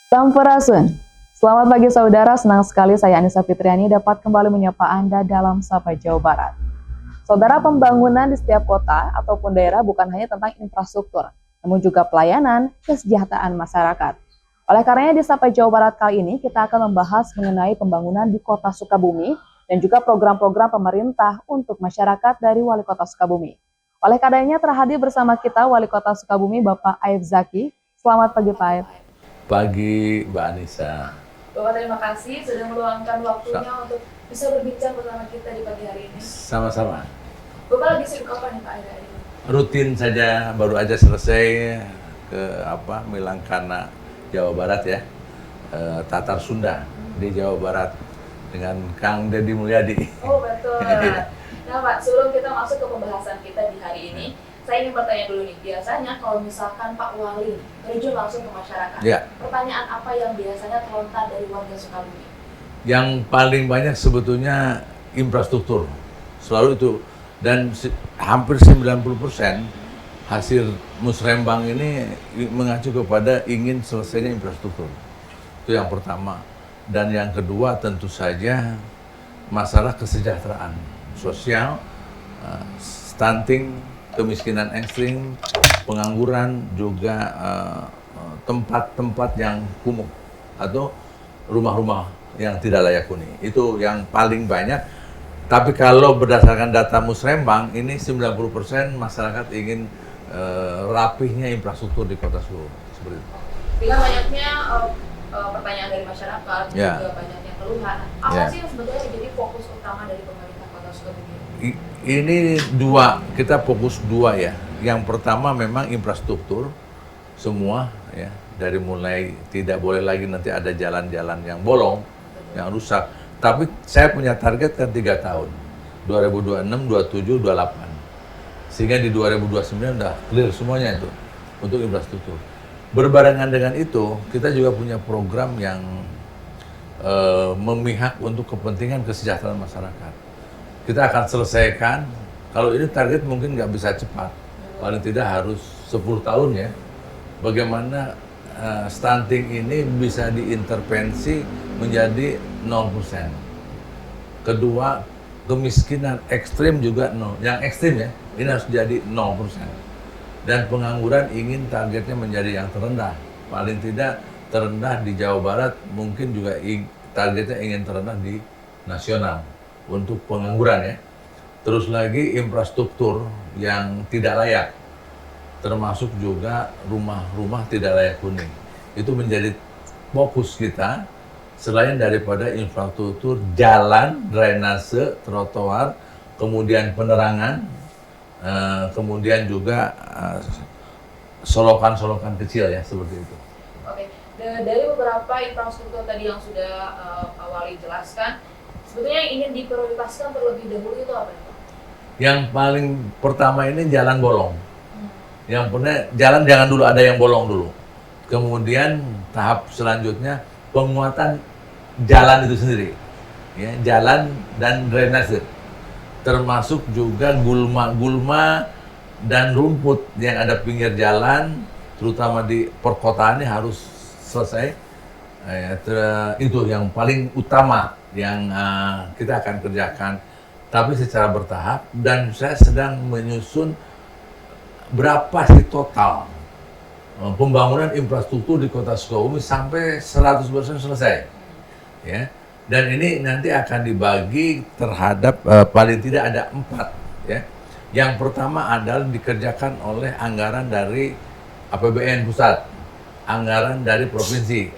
Sampurasun. Selamat pagi saudara, senang sekali saya Anissa Fitriani dapat kembali menyapa Anda dalam Sapa Jawa Barat. Saudara, pembangunan di setiap kota ataupun daerah bukan hanya tentang infrastruktur, namun juga pelayanan, kesejahteraan masyarakat. Oleh karenanya di Sapa Jawa Barat kali ini kita akan membahas mengenai pembangunan di Kota Sukabumi dan juga program-program pemerintah untuk masyarakat dari Wali Kota Sukabumi. Oleh karenanya terhadir bersama kita Wali Kota Sukabumi Bapak Aib Zaki. Selamat pagi Pak Aib. Pagi Mbak Anissa. Bapak terima kasih sudah meluangkan waktunya untuk bisa berbincang bersama kita di pagi hari ini. Sama-sama. Bapak lagi sibuk apa nih Pak hari ini? Rutin saja, baru aja selesai ke Milangkana, Jawa Barat ya. Tatar Sunda di Jawa Barat dengan Kang Deddy Mulyadi. Oh betul. Nah Pak, sebelum kita masuk ke pembahasan kita di hari ini, saya ingin bertanya dulu nih, biasanya kalau misalkan Pak Wali terjun langsung ke masyarakat, Ya. pertanyaan apa yang biasanya terlontar dari warga Sukabumi? Yang paling banyak sebetulnya infrastruktur, selalu itu. Dan hampir 90% hasil musrembang ini mengacu kepada ingin selesainya infrastruktur. Itu yang pertama. Dan yang kedua tentu saja masalah kesejahteraan sosial, stunting, kemiskinan ekstrim, pengangguran, juga tempat-tempat yang kumuh atau rumah-rumah yang tidak layak huni. Itu yang paling banyak. Tapi kalau berdasarkan data Musrembang, ini 90% masyarakat ingin rapihnya infrastruktur di Kota Solo. Seperti itu. Dengan banyaknya pertanyaan dari masyarakat, Ya. juga banyaknya keluhan, apa Ya. sih yang sebetulnya menjadi fokus utama dari pemerintah Kota Sukabumi? Ini kita fokus dua ya. Yang pertama memang infrastruktur semua ya, dari mulai tidak boleh lagi nanti ada jalan-jalan yang bolong, yang rusak. Tapi saya punya target kan 3 tahun, 2026, 27, 28. Sehingga di 2029 udah clear semuanya itu untuk infrastruktur. Berbarengan dengan itu, kita juga punya program yang memihak untuk kepentingan kesejahteraan masyarakat. Kita akan selesaikan, kalau ini target mungkin nggak bisa cepat, paling tidak harus 10 tahun ya. Bagaimana stunting ini bisa diintervensi menjadi 0%. Kedua, kemiskinan ekstrim juga 0. Yang ekstrim ya, ini harus jadi 0%. Dan pengangguran ingin targetnya menjadi yang terendah. Paling tidak terendah di Jawa Barat, mungkin juga targetnya ingin terendah di nasional untuk pengangguran ya. Terus lagi infrastruktur yang tidak layak, termasuk juga rumah-rumah tidak layak huni. Itu menjadi fokus kita, selain daripada infrastruktur jalan, drainase, trotoar, kemudian penerangan, kemudian juga solokan-solokan kecil ya, seperti itu. Oke, dari beberapa infrastruktur tadi yang sudah Pak Wali jelaskan, sebetulnya yang ingin diprioritaskan terlebih dahulu itu apa Pak? Yang paling pertama ini jalan bolong. Yang pernah jalan jangan dulu ada yang bolong dulu. Kemudian tahap selanjutnya penguatan jalan itu sendiri, ya, jalan dan drainase, termasuk juga gulma-gulma dan rumput yang ada pinggir jalan, terutama di perkotaan ini harus selesai. Itu yang paling utama yang kita akan kerjakan, tapi secara bertahap. Dan saya sedang menyusun berapa sih total pembangunan infrastruktur di Kota Sukabumi sampai 100% selesai, ya. Dan ini nanti akan dibagi terhadap paling tidak ada 4, ya. Yang pertama adalah dikerjakan oleh anggaran dari APBN pusat, anggaran dari provinsi,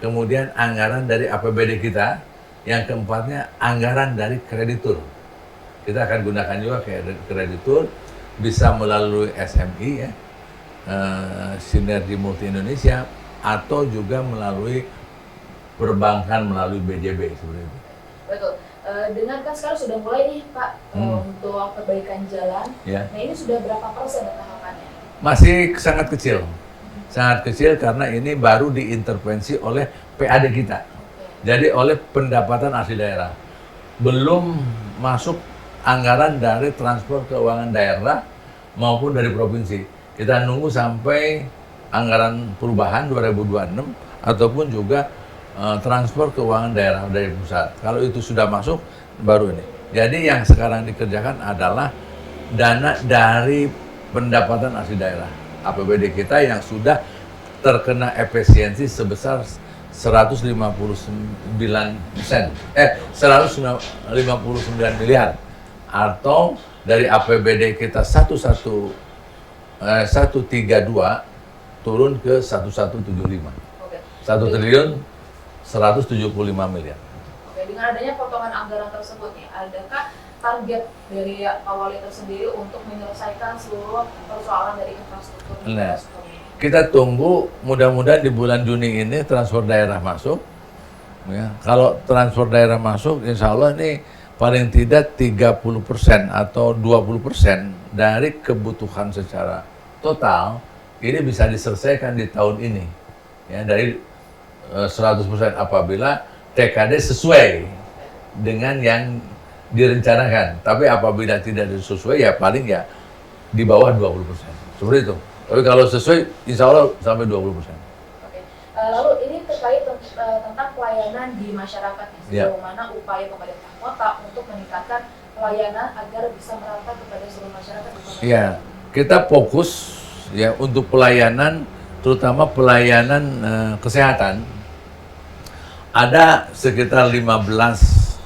kemudian anggaran dari APBD kita. Yang keempatnya anggaran dari kreditur. Kita akan gunakan juga kreditur, bisa melalui SMI ya, Sinergi Multi Indonesia, atau juga melalui perbankan, melalui BJB seperti itu. Betul. Dengan kan sekarang sudah mulai nih Pak untuk perbaikan jalan. Ya. Nah ini sudah berapa persen tahapannya? Masih sangat kecil, karena ini baru diintervensi oleh PAD kita. Jadi oleh pendapatan asli daerah, belum masuk anggaran dari transfer keuangan daerah maupun dari provinsi. Kita nunggu sampai anggaran perubahan 2026 ataupun juga transfer keuangan daerah dari pusat. Kalau itu sudah masuk, baru ini. Jadi yang sekarang dikerjakan adalah dana dari pendapatan asli daerah. APBD kita yang sudah terkena efisiensi sebesar 159 miliar, atau dari APBD kita 132 turun ke 1175. Oke. 1 triliun 175 miliar. Oke, dengan adanya potongan anggaran tersebut nih, adakah target dari Pak Wali tersendiri untuk menyelesaikan seluruh persoalan dari infrastruktur ini? Kita tunggu, mudah-mudahan di bulan Juni ini transfer daerah masuk. Ya, kalau transfer daerah masuk, insya Allah ini paling tidak 30% atau 20% dari kebutuhan secara total ini bisa diselesaikan di tahun ini. Ya, dari 100% apabila TKD sesuai dengan yang direncanakan. Tapi apabila tidak sesuai, ya paling ya di bawah 20%. Seperti itu. Tapi kalau sesuai, insya Allah sampai 20%. Oke. Lalu ini terkait tentang pelayanan di masyarakat. Sejauh mana upaya pemerintah kota untuk meningkatkan pelayanan agar bisa merata kepada seluruh masyarakat di kota? Iya, kita fokus ya untuk pelayanan, terutama pelayanan kesehatan. Ada sekitar 15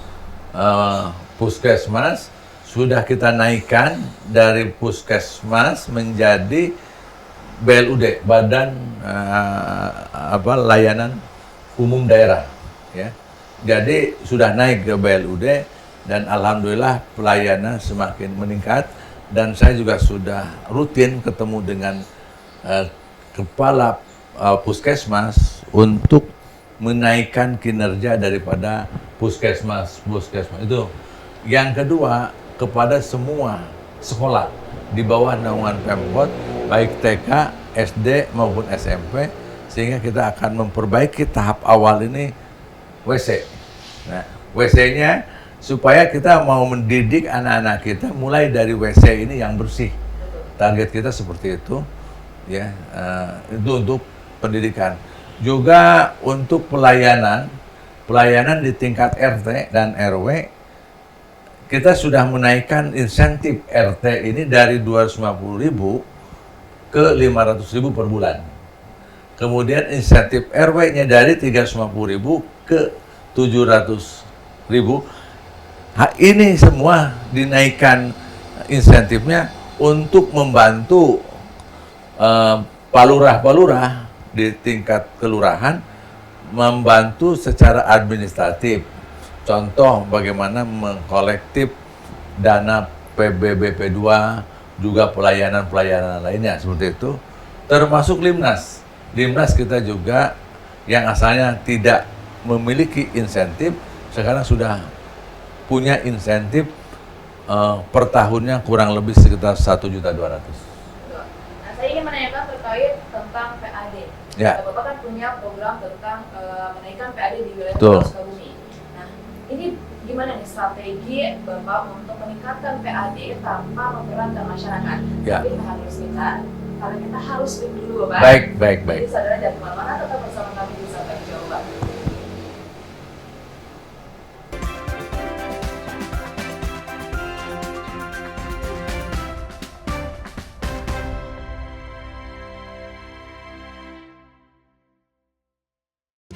puskesmas sudah kita naikkan dari puskesmas menjadi BLUD, Badan Layanan Umum Daerah, ya. Jadi sudah naik ke BLUD dan alhamdulillah pelayanan semakin meningkat, dan saya juga sudah rutin ketemu dengan kepala puskesmas untuk menaikkan kinerja daripada puskesmas itu. Yang kedua, kepada semua sekolah di bawah naungan Pemkot, baik TK, SD maupun SMP, sehingga kita akan memperbaiki tahap awal ini WC. Nah, WC-nya supaya kita mau mendidik anak-anak kita mulai dari WC ini yang bersih. Target kita seperti itu, ya. Itu untuk pendidikan. Juga untuk pelayanan di tingkat RT dan RW, kita sudah menaikkan insentif RT ini dari 250.000 ke 500.000 per bulan. Kemudian insentif RW-nya dari 350.000 ke 700.000. Ini semua dinaikkan insentifnya untuk membantu palurah-palurah di tingkat kelurahan membantu secara administratif. Contoh bagaimana mengkolektif dana PBBP 2, juga pelayanan-pelayanan lainnya seperti itu. Termasuk Limnas. Limnas kita juga yang asalnya tidak memiliki insentif, sekarang sudah punya insentif per tahunnya kurang lebih sekitar 1.200.000. Nah, saya ingin menanyakan terkait tentang PAD. Ya. Bapak kan punya program tentang menaikkan PAD di wilayah Betul. Sukabumi. Nah, ini gimana nih strategi Bapak untuk meningkatkan PAD tanpa memberatkan masyarakat? Ya. Tapi kita harus bicara, karena kita harus break dulu, Bapak. Baik. Jadi saudara jangan kemana-mana, tetap bersama kami di Sapa Jawa Barat.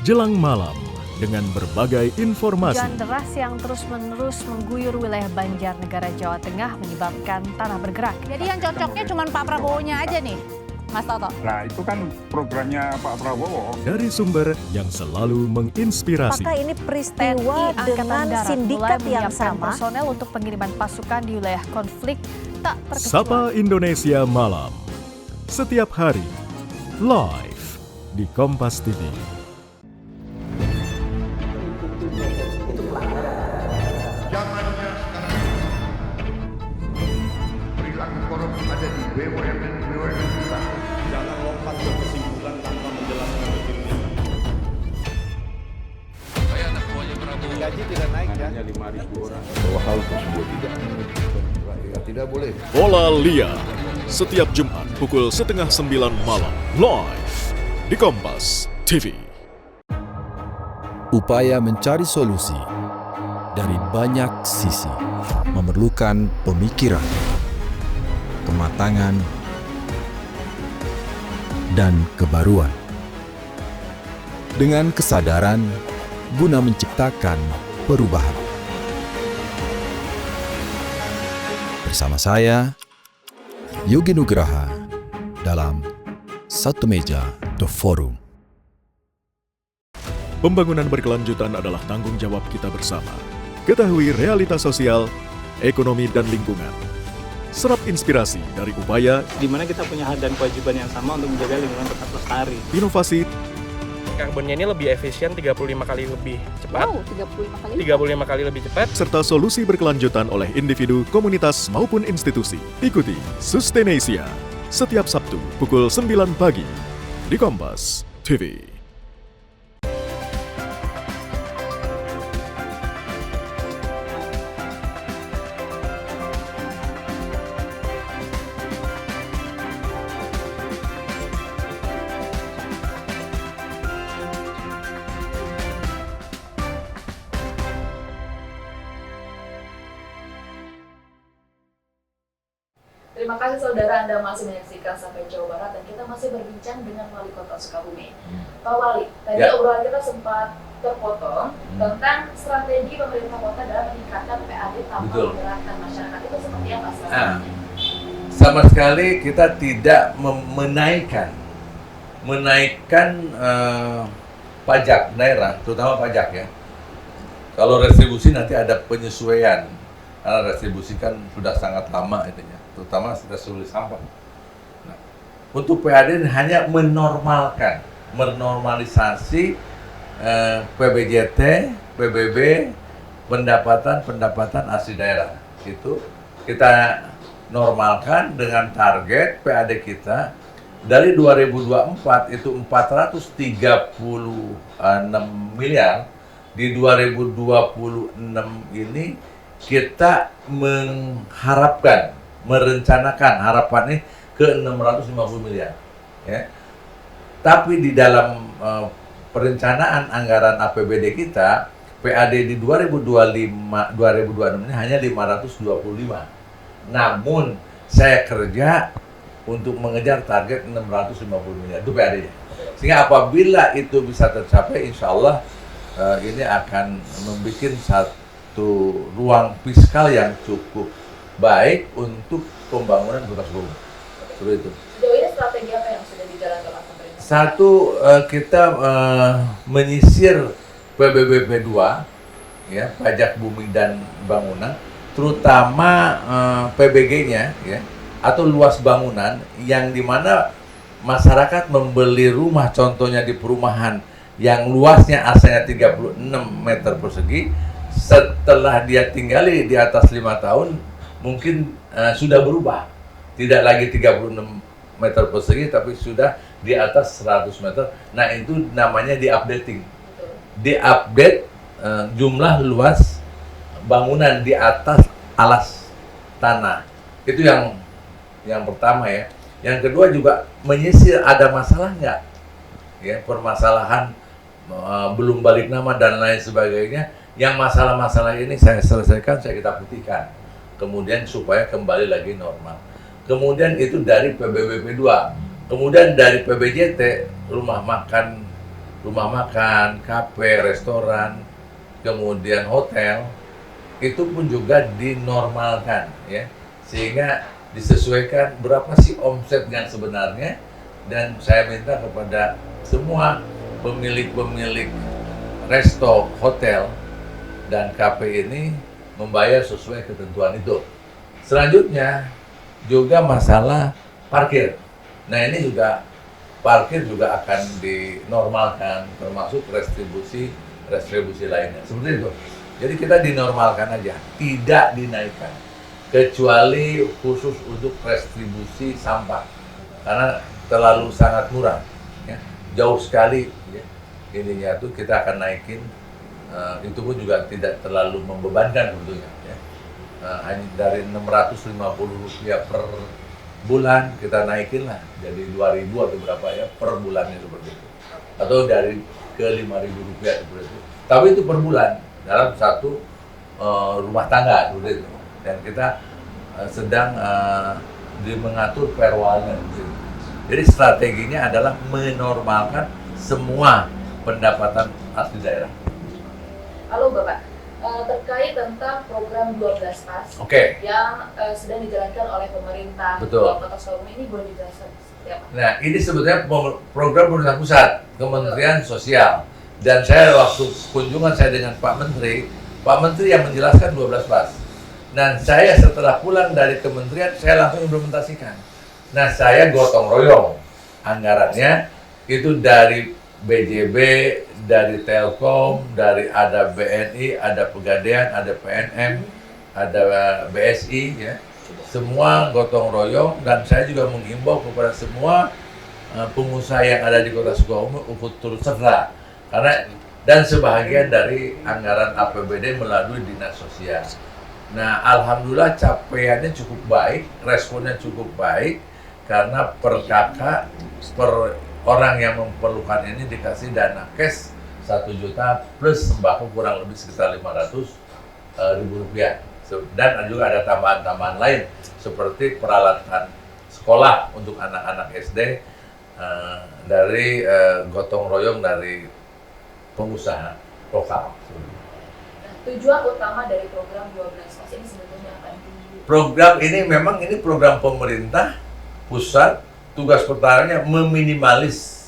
Jelang malam dengan berbagai informasi. Hujan deras yang terus-menerus mengguyur wilayah Banjarnegara, Jawa Tengah menyebabkan tanah bergerak. Jadi yang cocoknya cuma Pak Prabowo-nya aja nih, Mas Toto. Nah, itu kan programnya Pak Prabowo. Dari sumber yang selalu menginspirasi. Apakah ini peristiwa dengan sindikat yang sama? Personel untuk pengiriman pasukan di wilayah konflik tak terkecuali. Sapa Indonesia Malam. Setiap hari, live di Kompas TV. Zamannya sekarang perilaku korup ada di BUMN kita. Jangan lompat ke kesimpulan tanpa menjelaskan detailnya. Saya anak buahnya Prabowo. Gaji tidak naik ya. Hanya 5.000 orang. Bahwa hal tersebut tidak boleh. Bola Liar. Setiap Jumat pukul 8:30 malam. Live di Kompas TV. Upaya mencari solusi dari banyak sisi memerlukan pemikiran, kematangan, dan kebaruan. Dengan kesadaran guna menciptakan perubahan. Bersama saya, Yogi Nugraha, dalam Satu Meja The Forum. Pembangunan berkelanjutan adalah tanggung jawab kita bersama. Ketahui realitas sosial, ekonomi, dan lingkungan. Serap inspirasi dari upaya di mana kita punya hak dan kewajiban yang sama untuk menjaga lingkungan tetap lestari. Inovasi karbonnya ini lebih efisien 35 kali lebih cepat. Wow, 35 kali. 35 kali lebih cepat. serta solusi berkelanjutan oleh individu, komunitas, maupun institusi. Ikuti Sustainasia setiap Sabtu pukul 9 pagi di Kompas TV. Terima kasih saudara, Anda masih menyaksikan Sampai Jawa Barat dan kita masih berbincang dengan Wali Kota Sukabumi. Pak Wali, tadi obrolan kita sempat terpotong tentang strategi pemerintah kota dalam meningkatkan PAD tanpa menggerakkan masyarakat. Itu seperti apa strateginya? Sama sekali kita tidak menaikkan pajak daerah, terutama pajak ya. Kalau retribusi nanti ada penyesuaian, karena retribusi kan sudah sangat lama itunya, terutama retribusi sampah. Nah, untuk PAD hanya menormalisasi PBJT, PBB, pendapatan asli daerah. Itu kita normalkan dengan target PAD kita dari 2024 itu 436 miliar. Di 2026 ini kita merencanakan harapannya ke 650 miliar. Ya. Tapi di dalam perencanaan anggaran APBD kita, PAD di 2026 ini hanya 525. Namun saya kerja untuk mengejar target 650 miliar, itu PAD-nya. Sehingga apabila itu bisa tercapai, insya Allah ini akan membuat satu ruang fiskal yang cukup baik untuk pembangunan Kota Sukabumi. Seperti itu. Sejauh ini strategi apa yang sudah dijalankan oleh pemerintah? Satu, kita menyisir PBBP 2, ya, pajak bumi dan bangunan, terutama PBG-nya, ya, atau luas bangunan yang dimana masyarakat membeli rumah, contohnya di perumahan yang luasnya asalnya 36 meter persegi, setelah dia tinggali di atas 5 tahun mungkin sudah berubah, tidak lagi 36 meter persegi tapi sudah di atas 100 meter. Nah, itu namanya di-updating, di-update jumlah luas bangunan di atas alas tanah. Itu yang pertama ya. Yang kedua juga menyisir, ada masalah nggak, ya, permasalahan belum balik nama dan lain sebagainya. Yang masalah-masalah ini saya selesaikan, saya kita putihkan, kemudian supaya kembali lagi normal. Kemudian itu dari PBBP 2, kemudian dari PBJT, rumah makan, kafe, restoran, kemudian hotel, itu pun juga dinormalkan, ya, sehingga disesuaikan berapa sih omset yang sebenarnya. Dan saya minta kepada semua pemilik resto, hotel, dan kafe ini membayar sesuai ketentuan itu. Selanjutnya juga masalah parkir. Nah, ini juga parkir juga akan dinormalkan, termasuk retribusi lainnya. Seperti itu. Jadi kita dinormalkan aja, tidak dinaikkan, kecuali khusus untuk retribusi sampah, karena terlalu sangat murah, ya. Jauh sekali, ya. Ininya tuh kita akan naikin, itu pun juga tidak terlalu membebankan tentunya, ya. Hanya dari Rp650 per bulan kita naikin lah jadi 2.000 atau berapa ya per bulannya, seperti itu, atau dari ke Rp5.000 seperti itu. Tapi itu per bulan dalam satu rumah tangga dulu itu. Dan kita sedang mengatur perwalnya. Jadi strateginya adalah menormalkan semua pendapatan asli daerah. Halo Bapak, terkait tentang program 12 Pas yang sedang dijalankan oleh pemerintah Kota Sukabumi ini boleh dijelaskan seperti apa? Nah, ini sebetulnya program pemerintah pusat, Kementerian Sosial. Dan saya waktu kunjungan saya dengan Pak Menteri yang menjelaskan 12 Pas. Dan saya setelah pulang dari kementerian, saya langsung implementasikan. Nah, saya gotong royong anggarannya itu dari BJB, dari Telkom, dari ada BNI, ada Pegadaian, ada PNM, ada BSI, ya. Semua gotong royong, dan saya juga menghimbau kepada semua pengusaha yang ada di Kota Sukabumi untuk turut serta. Karena dan sebahagian dari anggaran APBD melalui Dinas Sosial. Nah, alhamdulillah capaiannya cukup baik, responnya cukup baik, karena per kakak, per orang yang memerlukan ini dikasih dana cash 1 juta plus sembako kurang lebih sekitar 500.000 rupiah. Dan juga ada tambahan-tambahan lain seperti peralatan sekolah untuk anak-anak SD dari gotong royong dari pengusaha lokal. Tujuan utama dari program 12 Pas ini sebetulnya apa? Program ini memang program pemerintah pusat, tugas pertamanya meminimalis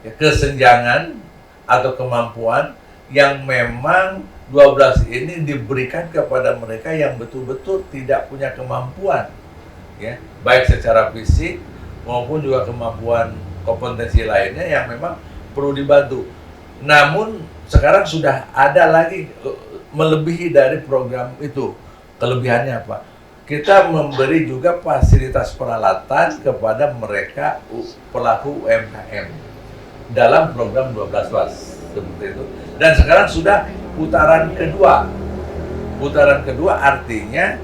kesenjangan atau kemampuan yang memang 12 ini diberikan kepada mereka yang betul-betul tidak punya kemampuan, ya, baik secara fisik maupun juga kemampuan kompetensi lainnya yang memang perlu dibantu. Namun sekarang sudah ada lagi melebihi dari program itu. Kelebihannya apa? Kita memberi juga fasilitas peralatan kepada mereka pelaku UMKM dalam program 12 Pas seperti itu. Dan sekarang sudah putaran kedua. Putaran kedua artinya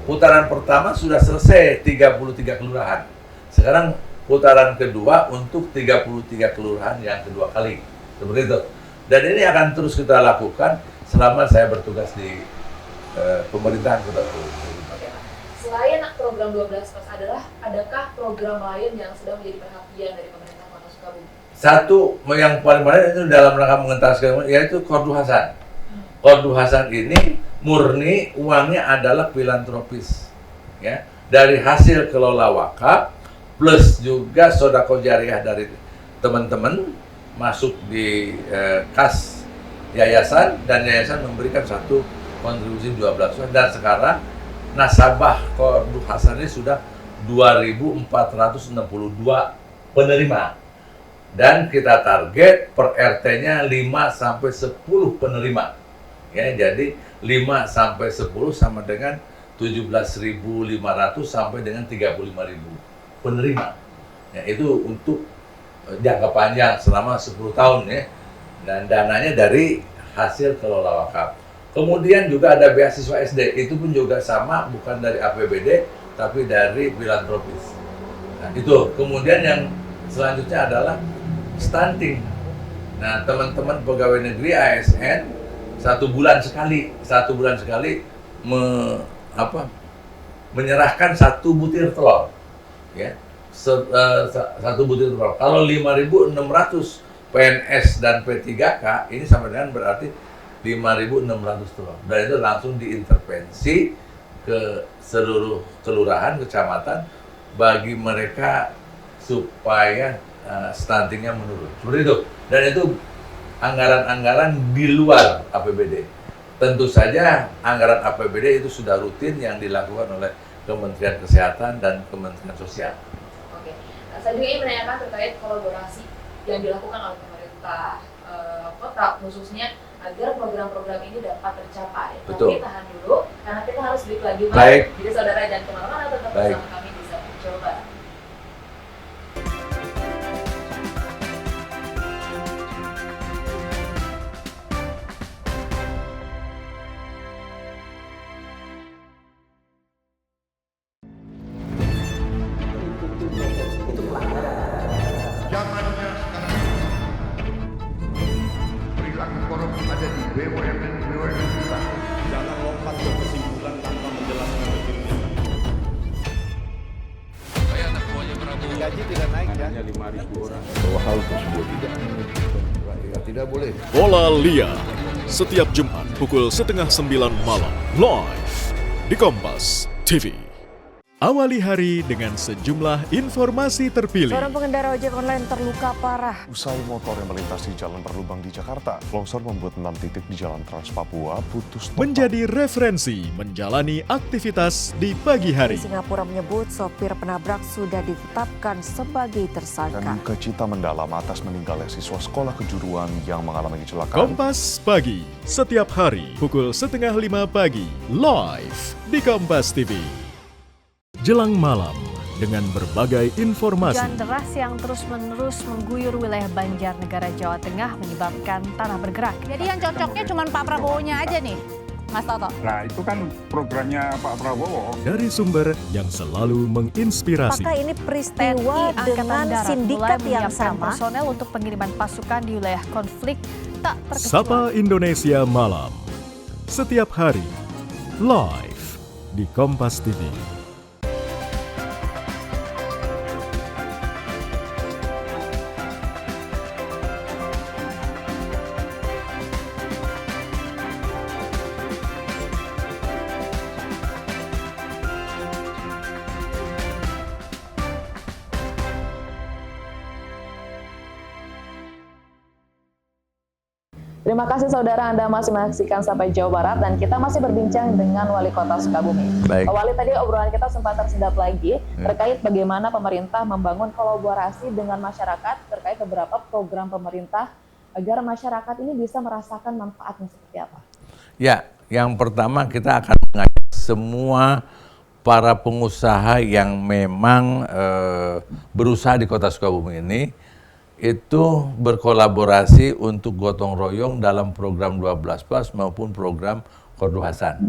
putaran pertama sudah selesai 33 kelurahan. Sekarang putaran kedua untuk 33 kelurahan yang kedua kali. Seperti itu. Dan ini akan terus kita lakukan selama saya bertugas di pemerintahan Kota Sukabumi. Selain program 12 Pas adakah program lain yang sedang menjadi perhatian dari pemerintah Kota Sukabumi? Satu yang paling penting itu dalam rangka mengentaskan yaitu Kordu Hasan. Kordu Hasan ini murni uangnya adalah filantropis, ya, dari hasil kelola wakaf plus juga sodako jariah dari teman-teman masuk di kas yayasan, dan yayasan memberikan satu kontribusi 12 juta, dan sekarang nasabah Kordu Hasan ini sudah 2.462 penerima. Dan kita target per RT-nya 5-10 penerima. Ya, jadi 5-10 sama dengan 17.500 sampai dengan 35.000 penerima. Ya, itu untuk jangka panjang selama 10 tahun, ya. Dan dananya dari hasil kelola wakaf. Kemudian juga ada beasiswa SD, itu pun juga sama, bukan dari APBD tapi dari filantropis. Nah, itu. Kemudian yang selanjutnya adalah stunting. Nah, teman-teman pegawai negeri ASN 1 bulan sekali menyerahkan 1 butir telur, ya, 1 butir telur. Kalau 5.600 PNS dan P3K ini sama dengan berarti 5.600 telur. Dan itu langsung diintervensi ke seluruh kelurahan, kecamatan bagi mereka supaya stuntingnya menurun. Seperti itu. Dan itu anggaran-anggaran di luar APBD. Tentu saja anggaran APBD itu sudah rutin yang dilakukan oleh Kementerian Kesehatan dan Kementerian Sosial. Oke. Nah, saya juga ingin menanyakan terkait kolaborasi yang dilakukan oleh pemerintah kota khususnya agar program-program ini dapat tercapai. Betul. Tapi tahan dulu, karena kita harus break lagi. Baik. Jadi saudara jangan kemana-mana, tetap bersama kami di Jawa Barat. Zamannya sekarang perilaku korup ada BUMN kita. Jangan lompat ke kesimpulan tanpa menjelaskan detailnya. Gaji tidak naik ya. Hanya 5.000 orang. Bahwa hal tersebut tidak merugikan rakyat, tidak boleh. Bola Liar setiap Jumat pukul 8:30 malam live di Kompas TV. Awali hari dengan sejumlah informasi terpilih. Seorang pengendara ojek online terluka parah. Usai motor yang melintasi jalan berlubang di Jakarta, longsor membuat 6 titik di Jalan Trans Papua putus total. Menjadi referensi menjalani aktivitas di pagi hari. Di Singapura menyebut sopir penabrak sudah ditetapkan sebagai tersangka. Dan duka cita mendalam atas meninggalnya siswa sekolah kejuruan yang mengalami kecelakaan. Kompas Pagi, setiap hari pukul 4:30 pagi, live di Kompas TV. Jelang malam dengan berbagai informasi. Hujan deras yang terus-menerus mengguyur wilayah Banjarnegara, Jawa Tengah menyebabkan tanah bergerak. Jadi yang cocoknya cuma Pak Prabowo-nya aja nih, Mas Toto. Nah, itu kan programnya Pak Prabowo. Dari sumber yang selalu menginspirasi. Apakah ini peristiwa dengan sindikat yang sama? Personel untuk pengiriman pasukan di wilayah konflik tak terkecuali. Sapa Indonesia Malam. Setiap hari, live di Kompas TV. Terima kasih saudara, Anda masih menyaksikan Sampai Jawa Barat dan kita masih berbincang dengan Wali Kota Sukabumi. Baik. Pak Wali, tadi obrolan kita sempat tersendat lagi terkait bagaimana pemerintah membangun kolaborasi dengan masyarakat terkait beberapa program pemerintah agar masyarakat ini bisa merasakan manfaatnya seperti apa? Ya, yang pertama kita akan mengajak semua para pengusaha yang memang berusaha di Kota Sukabumi ini itu berkolaborasi untuk gotong royong dalam program 12+ maupun program Korduhasan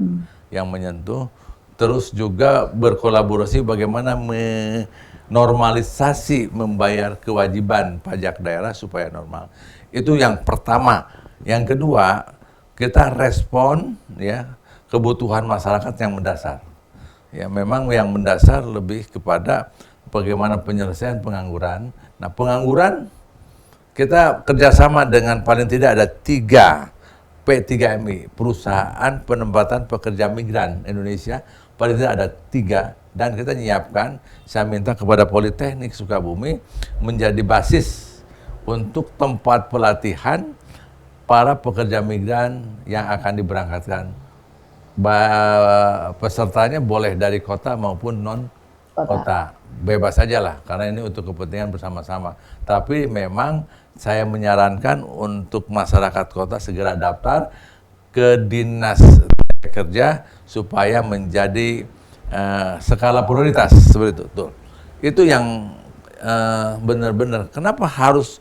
yang menyentuh, terus juga berkolaborasi bagaimana menormalisasi membayar kewajiban pajak daerah supaya normal. Itu yang pertama. Yang kedua, kita respon ya kebutuhan masyarakat yang mendasar. Ya, memang yang mendasar lebih kepada bagaimana penyelesaian pengangguran. Nah, pengangguran kita kerjasama dengan paling tidak ada 3 P3MI, Perusahaan Penempatan Pekerja Migran Indonesia, paling tidak ada 3, dan kita menyiapkan, saya minta kepada Politeknik Sukabumi menjadi basis untuk tempat pelatihan para pekerja migran yang akan diberangkatkan. Pesertanya boleh dari kota maupun non kota, bebas saja lah, karena ini untuk kepentingan bersama-sama. Tapi memang saya menyarankan untuk masyarakat kota segera daftar ke Dinas Kerja supaya menjadi skala prioritas seperti itu. Tuh. Itu yang benar-benar. Kenapa harus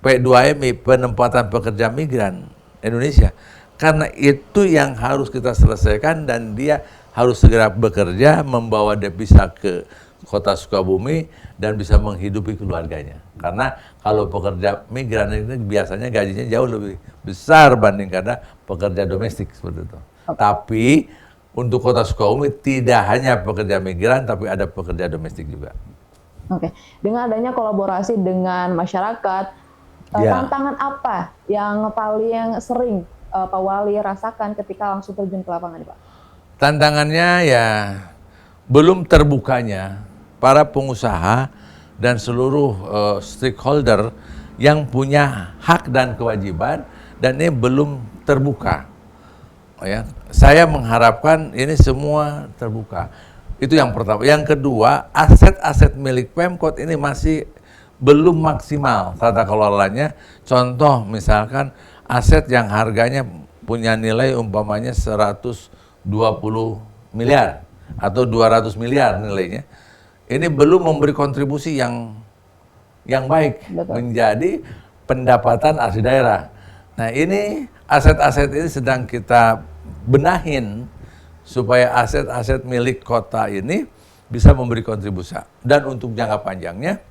P2MI, Penempatan Pekerja Migran Indonesia? Karena itu yang harus kita selesaikan dan dia harus segera bekerja, membawa devisa ke Kota Sukabumi dan bisa menghidupi keluarganya. Karena kalau pekerja migran ini biasanya gajinya jauh lebih besar banding karena pekerja domestik seperti itu. Tapi untuk Kota Sukabumi tidak hanya pekerja migran, tapi ada pekerja domestik juga. Oke, dengan adanya kolaborasi dengan masyarakat, tantangan apa yang paling sering Pak Wali rasakan ketika langsung terjun ke lapangan, Pak? Tantangannya ya belum terbukanya para pengusaha dan seluruh stakeholder yang punya hak dan kewajiban, dan ini belum terbuka. Ya, saya mengharapkan ini semua terbuka. Itu yang pertama. Yang kedua, aset-aset milik Pemkot ini masih belum maksimal tata kelolanya. Contoh misalkan aset yang harganya punya nilai umpamanya 120 miliar atau 200 miliar nilainya. Ini belum memberi kontribusi yang baik. Betul. Menjadi pendapatan asli daerah. Nah, ini aset-aset ini sedang kita benahin supaya aset-aset milik kota ini bisa memberi kontribusi. Dan untuk jangka panjangnya,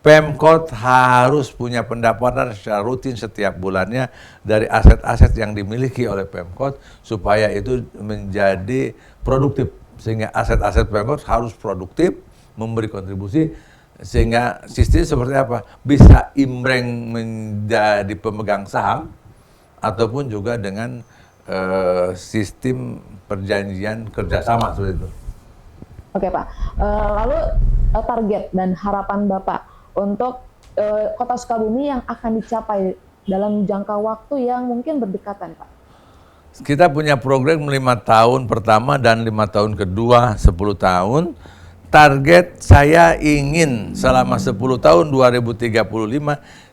Pemkot harus punya pendapatan secara rutin setiap bulannya dari aset-aset yang dimiliki oleh Pemkot supaya itu menjadi produktif. Sehingga aset-aset Pemkot harus produktif, memberi kontribusi, sehingga sistem seperti apa? Bisa imbreng menjadi pemegang saham ataupun juga dengan sistem perjanjian kerjasama seperti itu. Oke Pak, lalu target dan harapan Bapak untuk Kota Sukabumi yang akan dicapai dalam jangka waktu yang mungkin berdekatan Pak? Kita punya program 5 tahun pertama dan 5 tahun kedua 10 tahun. Target saya ingin selama 10 tahun 2035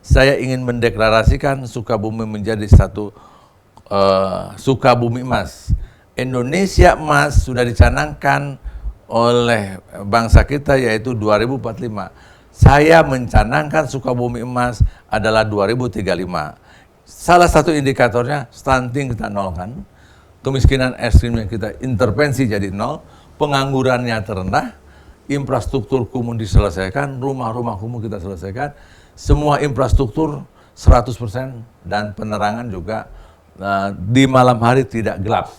saya ingin mendeklarasikan Sukabumi menjadi satu Sukabumi Emas. Indonesia Emas sudah dicanangkan oleh bangsa kita yaitu 2045. Saya mencanangkan Sukabumi Emas adalah 2035. Salah satu indikatornya stunting kita nolkan, kemiskinan ekstrim yang kita intervensi jadi nol, penganggurannya terendah, infrastruktur kumuh diselesaikan, rumah-rumah kumuh kita selesaikan, semua infrastruktur 100% dan penerangan juga di malam hari tidak gelap.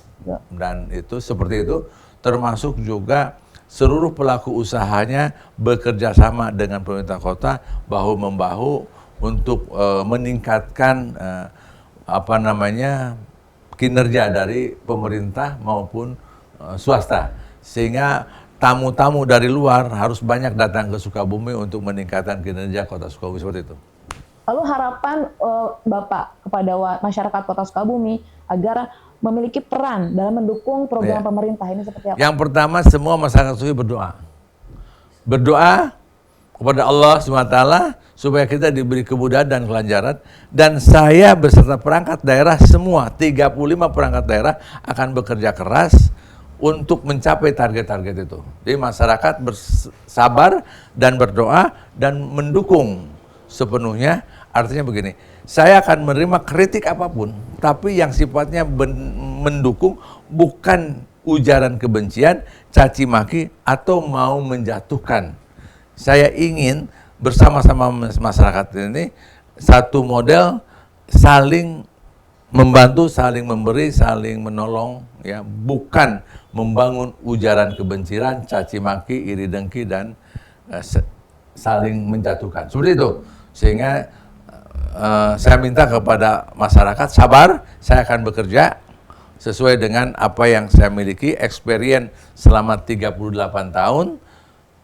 Dan itu seperti itu, termasuk juga seluruh pelaku usahanya bekerja sama dengan pemerintah kota bahu-membahu untuk meningkatkan kinerja dari pemerintah maupun swasta, sehingga tamu-tamu dari luar harus banyak datang ke Sukabumi untuk meningkatkan kinerja Kota Sukabumi seperti itu. Lalu harapan Bapak kepada masyarakat Kota Sukabumi agar memiliki peran dalam mendukung program pemerintah ini seperti apa? Yang pertama, semua masyarakat Sukabumi berdoa. Berdoa kepada Allah SWT supaya kita diberi kemudahan dan kelancaran. Dan saya beserta perangkat daerah semua, 35 perangkat daerah akan bekerja keras untuk mencapai target-target itu. Jadi masyarakat bersabar dan berdoa dan mendukung sepenuhnya. Artinya begini, saya akan menerima kritik apapun, tapi yang sifatnya mendukung, bukan ujaran kebencian, caci maki, atau mau menjatuhkan. Saya ingin bersama-sama masyarakat ini satu model saling membantu, saling memberi, saling menolong, ya, bukan membangun ujaran kebencian, caci maki, iri dengki, dan saling menjatuhkan. Seperti itu. Sehingga saya minta kepada masyarakat sabar, saya akan bekerja sesuai dengan apa yang saya miliki, experience selama 38 tahun.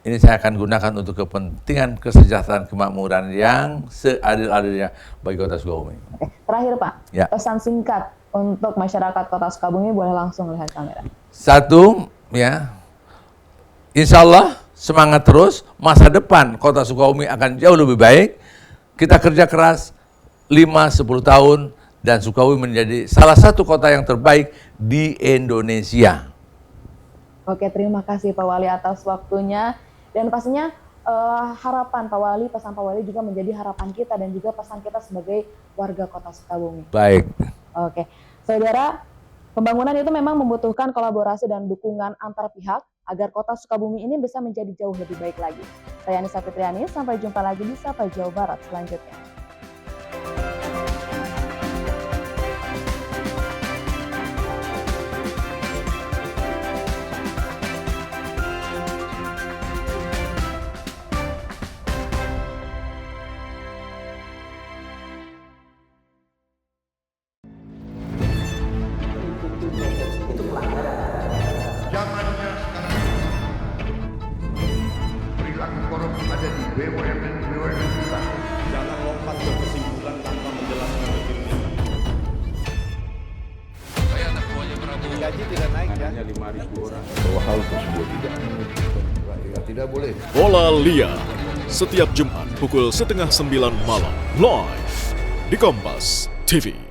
Ini saya akan gunakan untuk kepentingan kesejahteraan kemakmuran yang seadil-adilnya bagi Kota Sukabumi. Oke. Terakhir Pak, pesan singkat untuk masyarakat Kota Sukabumi, boleh langsung lihat kamera. Satu, ya, insya Allah semangat terus, masa depan Kota Sukabumi akan jauh lebih baik. Kita kerja keras 5-10 tahun dan Sukabumi menjadi salah satu kota yang terbaik di Indonesia. Oke, terima kasih Pak Wali atas waktunya. Dan pastinya harapan Pak Wali, pesan Pak Wali juga menjadi harapan kita dan juga pesan kita sebagai warga Kota Sukabumi. Baik. Oke, saudara, pembangunan itu memang membutuhkan kolaborasi dan dukungan antar pihak agar Kota Sukabumi ini bisa menjadi jauh lebih baik lagi. Saya Anissa Fitriani, sampai jumpa lagi di Sapa Jawa Barat selanjutnya. Zamannya sekarang perilaku korup ada di BUMN kita. Jangan lompat ke kesimpulan tanpa menjelaskan detailnya. Saya anak buahnya Prabowo. Gaji tidak naik ya. Hanya 5.000 orang. Bahwa hal tersebut tidak boleh. Bola Liar setiap Jumat pukul 8:30 malam live di Kompas TV.